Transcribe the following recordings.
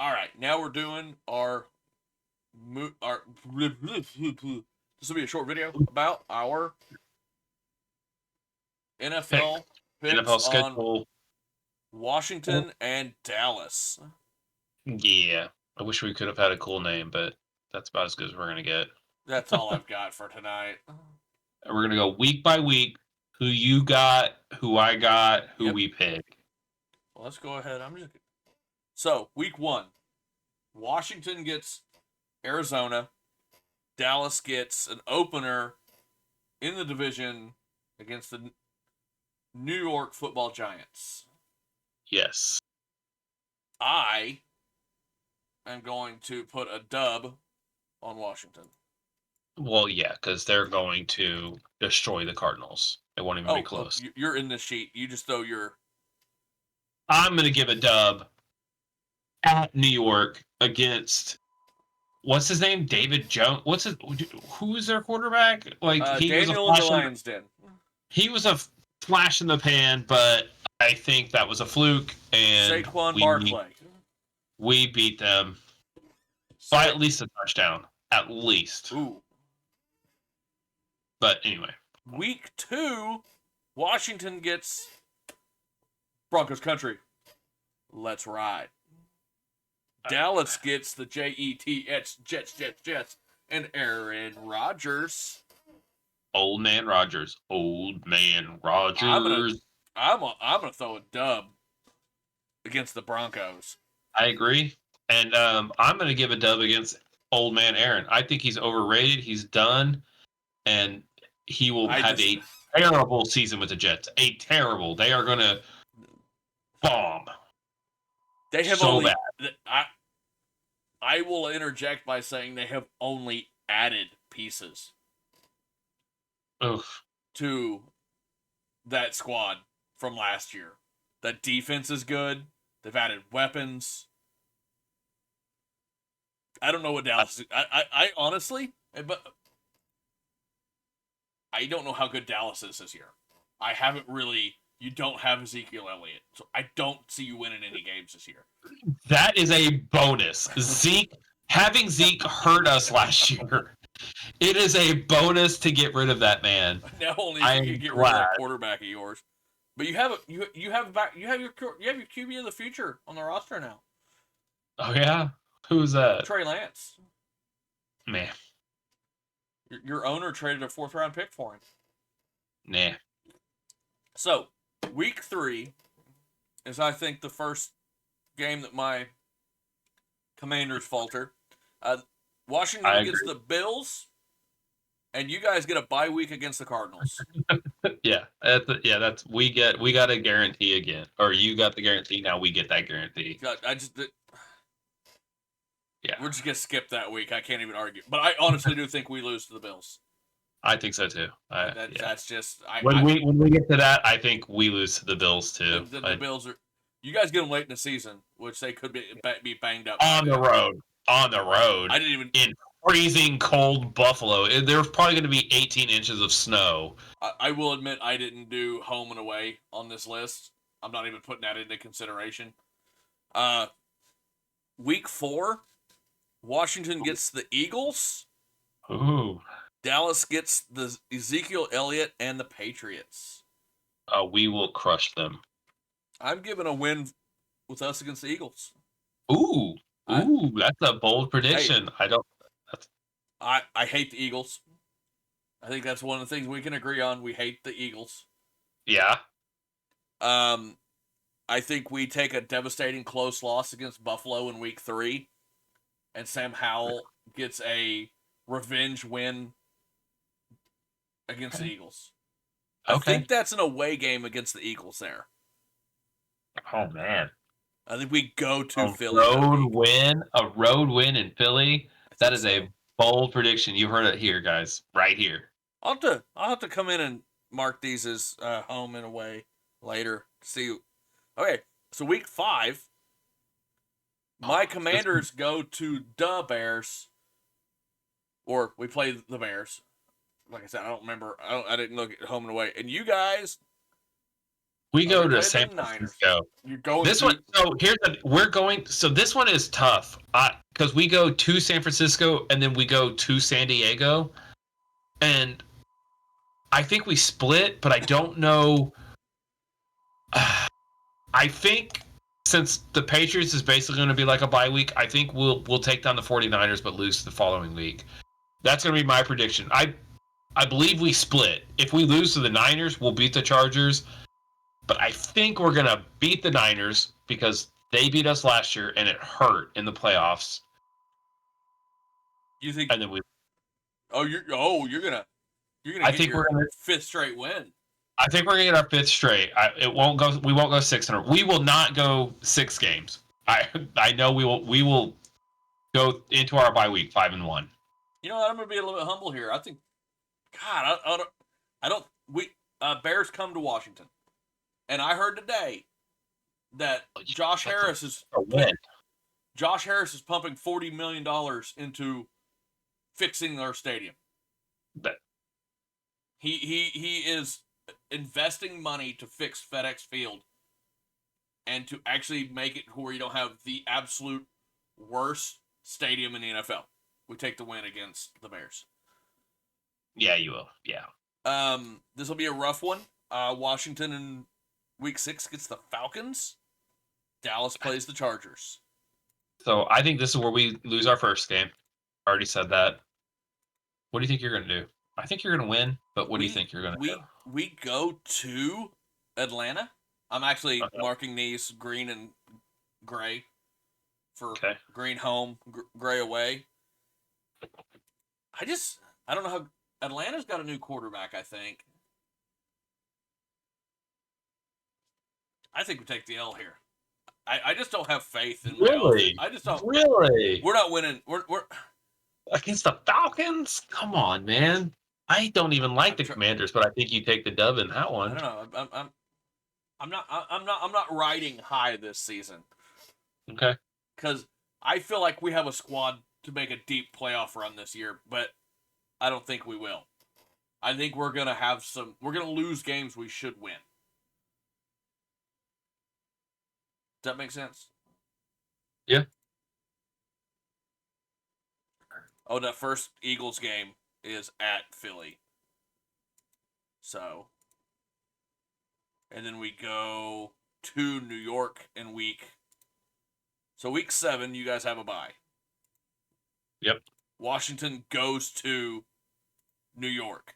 All right, now we're doing our. This will be a short video about our Pick NFL picks NFL on schedule. Washington and Dallas. Yeah, I wish we could have had a cool name, but that's about as good as we're gonna get. That's all I've got for tonight. And we're gonna go week by week. Who you got? Who I got? Who Yep. we pick? Well, let's go ahead. So week 1. Washington gets Arizona. Dallas gets an opener in the division against the New York Football Giants. Yes. I am going to put a dub on Washington. Well, yeah, because they're going to destroy the Cardinals. It won't even be close. You're in this sheet. You just throw your. I'm gonna give a dub at New York against what's his name? David Jones. Who is their quarterback? Like he was a Daniel in the flash. Lions Den. He was a flash in the pan, but I think that was a fluke, and Saquon Barkley. we beat them by at least a touchdown, at least. Ooh. But anyway, week 2, Washington gets Broncos country. Let's ride. Dallas gets the Jets, and Aaron Rodgers. Old man Rodgers. I'm gonna throw a dub against the Broncos. I agree, and I'm gonna give a dub against old man Aaron. I think he's overrated. He's done, and he will have a terrible season with the Jets. A terrible. They are gonna bomb. They have so only. Bad. I will interject by saying they have only added pieces to that squad from last year. That defense is good. They've added weapons. I don't know what Dallas is. I honestly, but I don't know how good Dallas is this year. I haven't really. You don't have Ezekiel Elliott, so I don't see you winning any games this year. That is a bonus. Having Zeke hurt us last year. It is a bonus to get rid of that man. Now only if you can get rid of that quarterback of yours. But you have your QB of the future on the roster now. Oh yeah, who's that? Trey Lance. Man, your owner traded a 4th round pick for him. Nah. So week 3 is, I think, the first game that my Commanders falter. Washington gets the Bills, and you guys get a bye week against the Cardinals. That's we got a guarantee again, or you got the guarantee. Now we get that guarantee. We're just gonna skip that week. I can't even argue, but I honestly do think we lose to the Bills. I think so too. That's just when we get to that, I think we lose to the Bills too. The Bills are. You guys get them late in the season, which they could be banged up on the road. On the road. I didn't even in freezing cold Buffalo. There's probably going to be 18 inches of snow. I will admit I didn't do home and away on this list. I'm not even putting that into consideration. Week 4, Washington gets the Eagles. Ooh. Dallas gets the Ezekiel Elliott and the Patriots. We will crush them. I'm giving a win with us against the Eagles. Ooh, that's a bold prediction. Hey, I hate the Eagles. I think that's one of the things we can agree on. We hate the Eagles. Yeah. I think we take a devastating close loss against Buffalo in week 3, and Sam Howell gets a revenge win against the Eagles. I think that's an away game against the Eagles there. Oh man. I think we go to Philly. A road win in Philly. That is a bold prediction. You heard it here, guys. Right here. I'll have to come in and mark these as home and away later. See. Okay, so week 5, my Commanders go to the Bears, or we play the Bears. Like I said, I don't remember. I didn't look at home and away. And you guys We go to play San the Niners. Francisco. You're going This to one. So we're going. So this one is tough. Because we go to San Francisco and then we go to San Diego, and I think we split, but I don't know. I think since the Patriots is basically going to be like a bye week, I think we'll take down the 49ers but lose the following week. That's going to be my prediction. I believe we split. If we lose to the Niners, we'll beat the Chargers. But I think we're going to beat the Niners because they beat us last year and it hurt in the playoffs. You think? And then we. You're gonna I get think your we're going to. fifth straight win. I think we're gonna get our fifth straight. It won't go. We won't go 6 in a row. We will not go 6 games. I know we will. We will go into our bye week 5-1. You know what? I'm gonna be a little bit humble here. I think, God, I don't. We Bears come to Washington, and I heard today that Josh Harris is pumping $40 million into fixing their stadium. But He is investing money to fix FedEx Field and to actually make it where you don't have the absolute worst stadium in the NFL. We take the win against the Bears. yeah, you will. Yeah. This will be a rough one. Washington in week 6 gets the Falcons. Dallas plays the Chargers. So I think this is where we lose our first game. I already said that. What do you think you're gonna do? I think you're gonna win, but what do you think you're gonna do? We go to Atlanta. I'm actually marking these green and gray for green home, gray away. I don't know how Atlanta's got a new quarterback. I think we take the L here. I just don't have faith in really. I just don't. Really. We're not winning. We're against the Falcons. Come on, man. I don't even like the Commanders, but I think you take the dub in that one. I don't know. I'm not riding high this season. Okay. Because I feel like we have a squad to make a deep playoff run this year, but I don't think we will. I think we're gonna lose games we should win. Does that make sense? Yeah. Oh, that first Eagles game is at Philly. So, and then we go to New York in week 7, you guys have a bye. Yep. Washington goes to New York,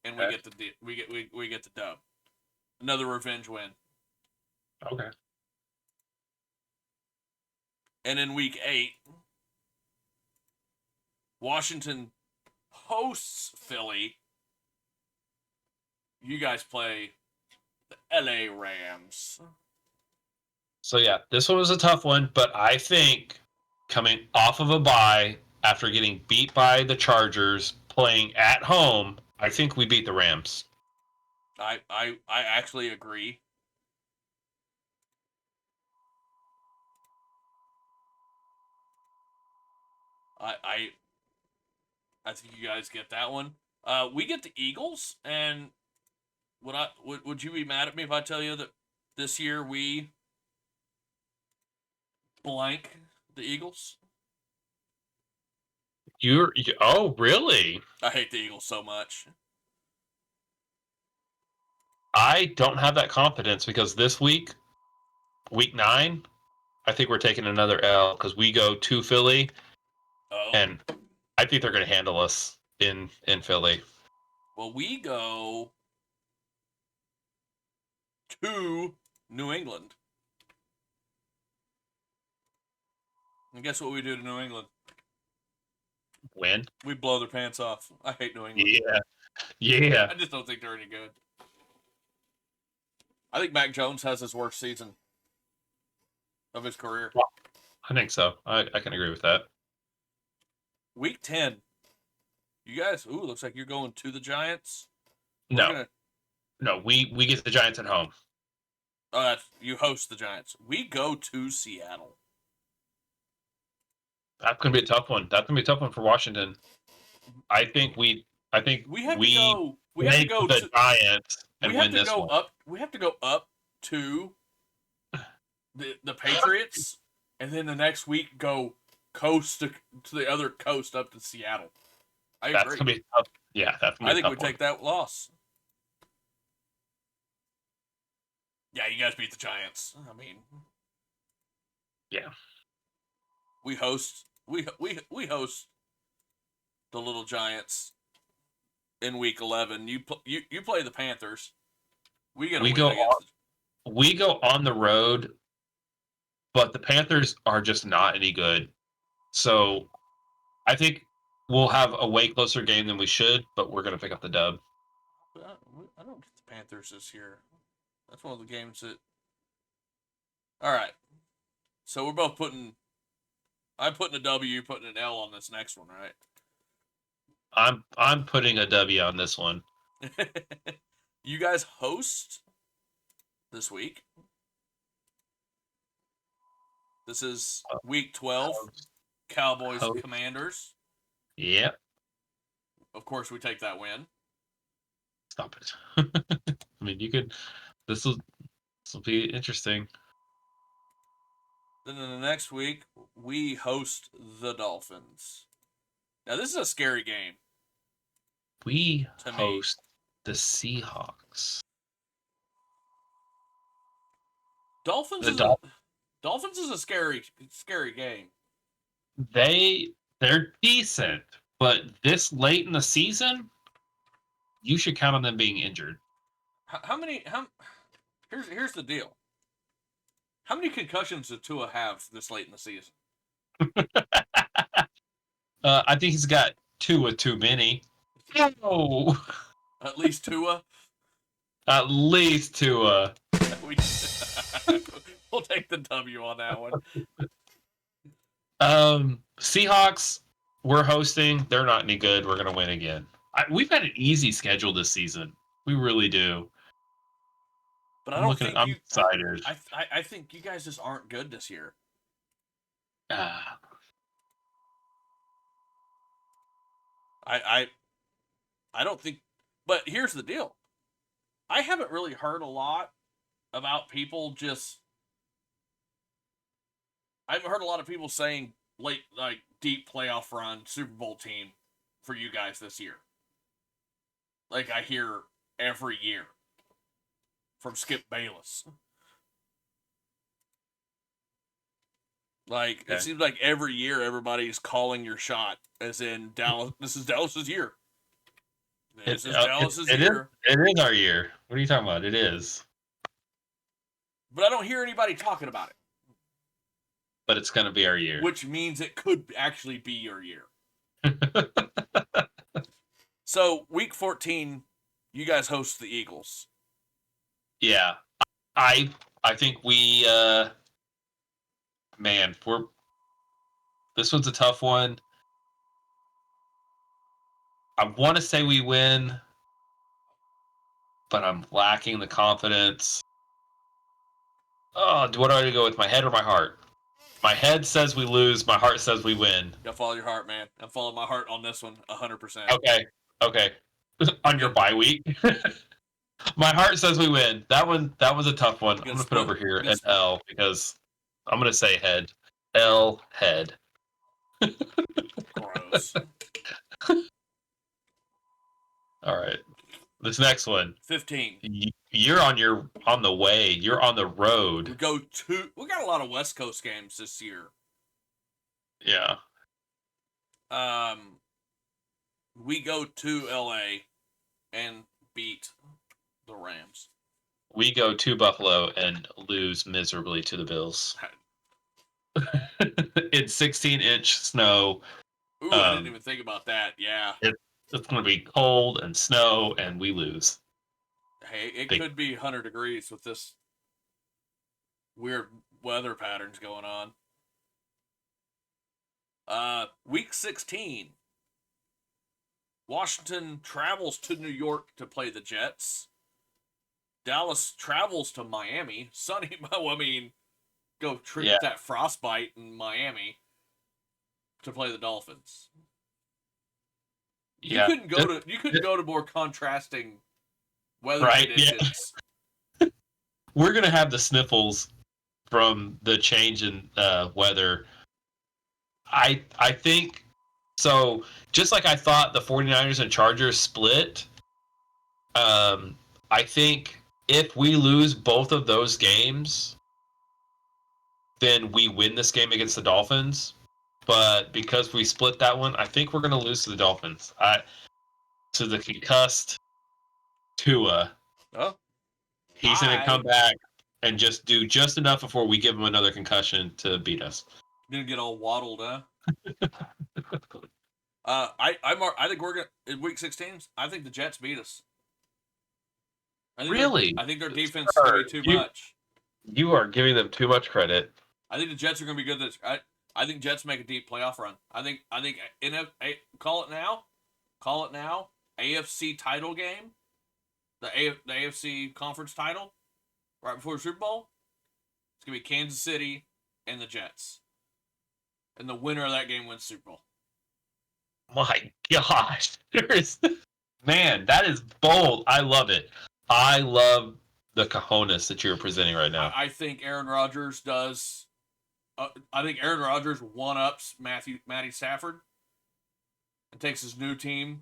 and we get the dub. Another revenge win. Okay. And in week 8, Washington hosts Philly. You guys play the LA Rams. So yeah, this one was a tough one, but I think coming off of a bye after getting beat by the Chargers, playing at home, I think we beat the Rams. I actually agree. I think you guys get that one. We get the Eagles, and would you be mad at me if I tell you that this year we blank the Eagles? Oh, really? I hate the Eagles so much. I don't have that confidence because this week 9, I think we're taking another L because we go to Philly, and I think they're going to handle us in Philly. Well, we go to New England. And guess what we do to New England? Win. We blow their pants off. I hate New England. Yeah. I just don't think they're any good. I think Mac Jones has his worst season of his career. Well, I think so. I can agree with that. Week 10. You guys, looks like you're going to the Giants. No, we get the Giants at home. Oh, you host the Giants. We go to Seattle. That's gonna be a tough one. That's gonna be a tough one for Washington. I think we have to go the Giants and win this one. We have to go up to the Patriots, and then the next week go coast to the other coast up to Seattle. I agree. That's gonna be tough. Yeah, that's gonna I be a think we tough one. take that loss. Yeah, you guys beat the Giants. I mean, Yeah. we host the little Giants in week 11. You play the Panthers. We got to win against. We go on the road, but the Panthers are just not any good. So I think we'll have a way closer game than we should, but we're gonna pick up the dub. I don't get the Panthers this year. That's one of the games that. All right, so we're both putting. I'm putting a W. You're putting an L on this next one, right? I'm putting a W on this one. You guys host this week. This is week 12. Cowboys Commanders. Yep. Of course, we take that win. Stop it. I mean, you could. This will be interesting. Then in the next week, we host the Dolphins. Now, this is a scary game. We host the Seahawks. Dolphins is a scary game. They're decent, but this late in the season, you should count on them being injured. Here's the deal. How many concussions did Tua have this late in the season? I think he's got 2 with too many. Oh, at least Tua. At least Tua. We'll take the W on that one. Seahawks, we're hosting. They're not any good. We're gonna win again. We've had an easy schedule this season. We really do. But I'm excited. I think you guys just aren't good this year. I don't think. But here's the deal. I haven't really heard a lot about people just. I haven't heard a lot of people saying deep playoff run Super Bowl team for you guys this year. Like I hear every year from Skip Bayless. Like It seems like every year everybody's calling your shot, as in Dallas. This is Dallas's year. This is Dallas's year. It is our year. What are you talking about? It is. But I don't hear anybody talking about it. But it's going to be our year. Which means it could actually be your year. So, week 14, you guys host the Eagles. Yeah. I think we this one's a tough one. I want to say we win, but I'm lacking the confidence. Oh, what do I go with, my head or my heart? My head says we lose. My heart says we win. You gotta follow your heart, man. I'm following my heart on this one 100%. Okay. On your bye week. My heart says we win. That was a tough one. I'm going to put over here an L because I'm going to say head. L, head. Gross. All right. This next one. 15. You're on the way. You're on the road. We got a lot of West Coast games this year. Yeah. We go to LA and beat the Rams. We go to Buffalo and lose miserably to the Bills. It's 16-inch snow. Ooh, I didn't even think about that. Yeah. It's going to be cold and snow, and we lose. Hey, it could be 100 degrees with this weird weather patterns going on. Week 16. Washington travels to New York to play the Jets. Dallas travels to Miami. Sunny, go treat that frostbite in Miami to play the Dolphins. Yeah, you couldn't go to more contrasting weather right? conditions. Yeah. We're gonna have the sniffles from the change in weather. I think so. Just like I thought the 49ers and Chargers split, I think if we lose both of those games, then we win this game against the Dolphins. But because we split that one, I think we're going to lose to the Dolphins. To the concussed Tua. Oh, He's going to come back and just do just enough before we give him another concussion to beat us. Gonna get all waddled, huh? I think we're gonna in week 16. I think the Jets beat us. Really? I think their defense is gonna be too much. You are giving them too much credit. I think the Jets are gonna be good. I think Jets make a deep playoff run. I think call it now. Call it now. AFC title game. The AFC conference title right before the Super Bowl. It's gonna be Kansas City and the Jets. And the winner of that game wins Super Bowl. My gosh. Man, that is bold. I love it. I love the cojones that you're presenting right now. I think Aaron Rodgers does. I think Aaron Rodgers one-ups Matty Stafford and takes his new team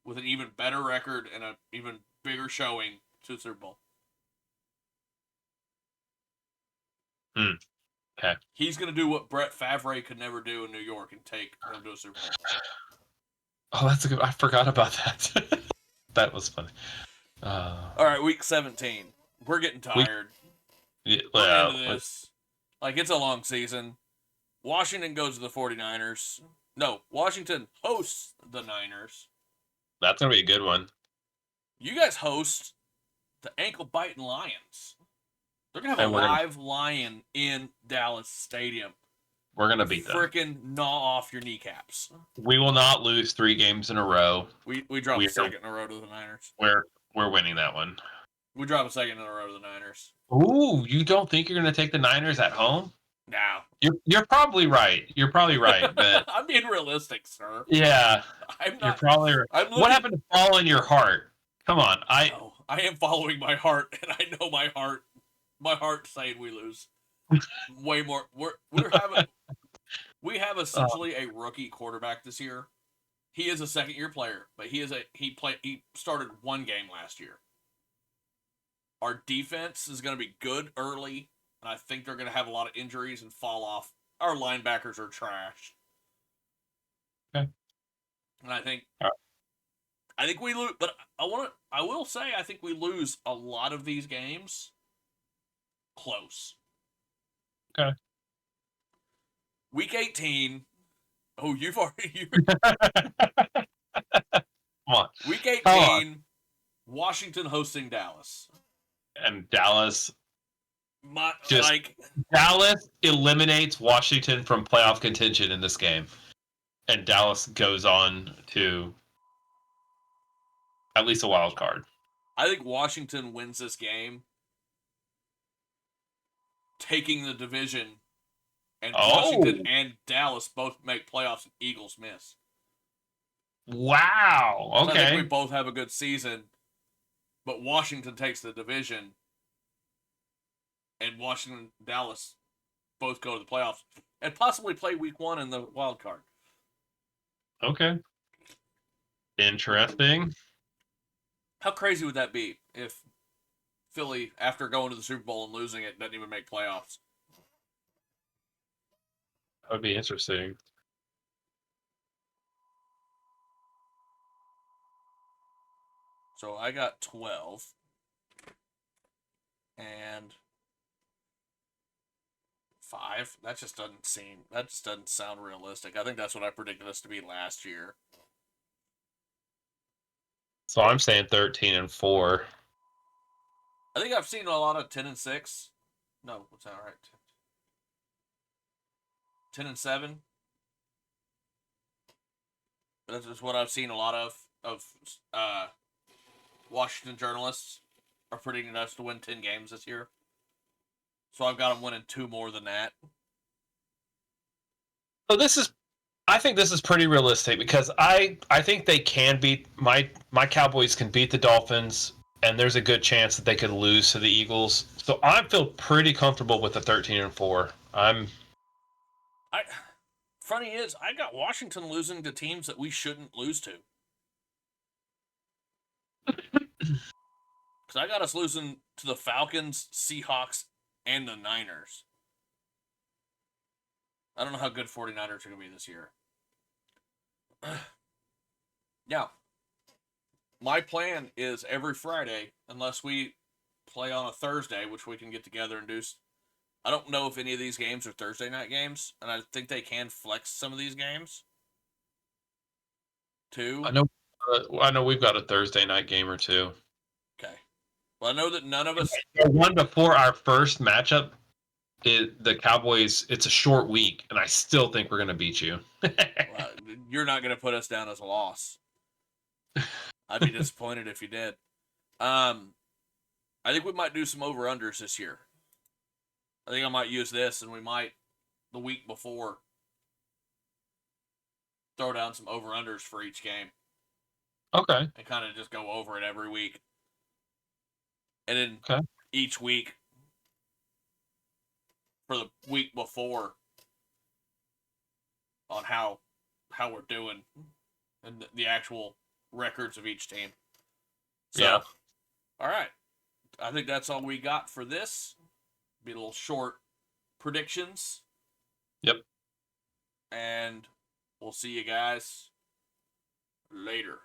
with an even better record and an even bigger showing to the Super Bowl. Okay. He's going to do what Brett Favre could never do in New York and take them to a Super Bowl. Oh, that's a good. I forgot about that. That was funny. All right, week 17. We're getting tired. We're into this. Like, it's a long season. Washington goes to the 49ers. No, Washington hosts the Niners. That's going to be a good one. You guys host the ankle-biting Lions. They're going to have a live lion in Dallas Stadium. We're going to beat them. Freaking gnaw off your kneecaps. We will not lose 3 games in a row. We dropped a second in a row to the Niners. We're winning that one. We dropped a second in a row to the Niners. Ooh, you don't think you're going to take the Niners at home? No. You're probably right. You're probably right, but I'm being realistic, sir. Yeah. I'm not. You're probably right. What happened to following your heart? Come on. I am following my heart, and I know my heart. My heart's saying we lose. Way more. We have essentially a rookie quarterback this year. He is a second-year player, but he started 1 game last year. Our defense is going to be good early, and I think they're going to have a lot of injuries and fall off. Our linebackers are trash. Okay. And I think we lose, but I will say I think we lose a lot of these games close. Okay. Week 18. Oh, you've already. Come on. Week 18. Washington hosting Dallas. And Dallas. Dallas eliminates Washington from playoff contention in this game. And Dallas goes on to at least a wild card. I think Washington wins this game, taking the division, and Washington and Dallas both make playoffs and Eagles miss. Wow. Okay. So I think we both have a good season, but Washington takes the division, and Washington and Dallas both go to the playoffs and possibly play week 1 in the wild card. Okay. Interesting. How crazy would that be if Philly, after going to the Super Bowl and losing it, doesn't even make playoffs? That would be interesting. So I got 12. And 5. That just doesn't sound realistic. I think that's what I predicted us to be last year. So I'm saying 13-4. I think I've seen a lot of 10-6. No, what's that right? 10-7. That's just what I've seen a lot of Washington journalists are predicting us to win 10 games this year. So I've got them winning 2 more than that. So I think this is pretty realistic because I think they can beat my Cowboys can beat the Dolphins and there's a good chance that they could lose to the Eagles. So I feel pretty comfortable with the 13-4. Funny is, I got Washington losing to teams that we shouldn't lose to. Because I got us losing to the Falcons, Seahawks, and the Niners. I don't know how good 49ers are going to be this year. Yeah. My plan is every Friday, unless we play on a Thursday, which we can get together and do. I don't know if any of these games are Thursday night games, and I think they can flex some of these games too. I know we've got a Thursday night game or two. Okay. Well, I know that none of us. The one before our first matchup, the Cowboys. It's a short week, and I still think we're going to beat you. Well, you're not going to put us down as a loss. I'd be disappointed if you did. I think we might do some over-unders this year. I think I might use this, and we might, the week before, throw down some over-unders for each game. Okay. And kind of just go over it every week. And then each week, for the week before, on how we're doing and the actual records of each team. So, yeah. All right. I think that's all we got for this. Be a little short predictions. Yep. And we'll see you guys later.